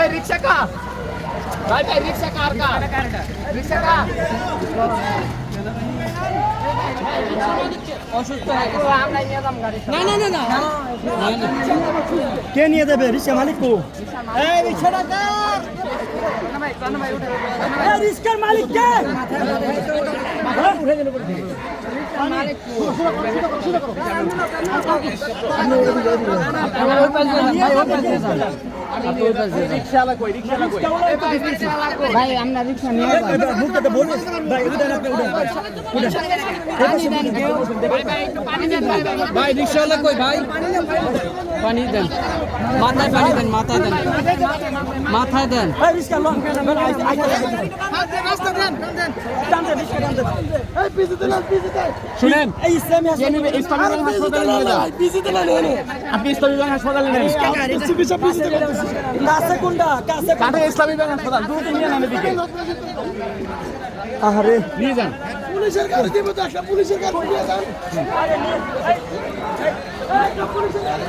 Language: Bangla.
रिक्शा का भाई भाई रिक्शा कार का रिक्शा का অসুস্থ হয়ে গেছে আমরা নিয়ে যাম গাড়ি না কে নিয়ে যাবে রিক্সা মালিক কো এই রিক্সাটা কার না ভাই উঠে এই রিক্সার মালিক কে উঠে গেল পড়ে রিক্সার মালিক কো রিক্সাওয়ালা কই ভাই আমরা রিক্সা নিয়ে যাব মুখটা বলে ভাই উঠে না উঠে পানি দেন ভাই রিক্সাওয়ালা কই ভাই পানি দেন মাথায় পানি দেন মাথায় দেন এই রিক্সা লং রাস্তা দেন টান দে রিক্সা টান দে এই পিছতে না শুনেন এই ইসলামী ইসলামী হাসপাতালে নিয়ে যান পিছতে না নেন আপনি ইসলামী হাসপাতালে নেন কাছে কোনটা কাছে কাঠে ইসলামী হাসপাতাল দ্রুত নিয়ে নেন এদিকে আরে নিয়ে যান পুলিশের গাড়ি দিব তো একটা পুলিশের গাড়ি দিয়ে যান আরে পুলিশের গাড়ি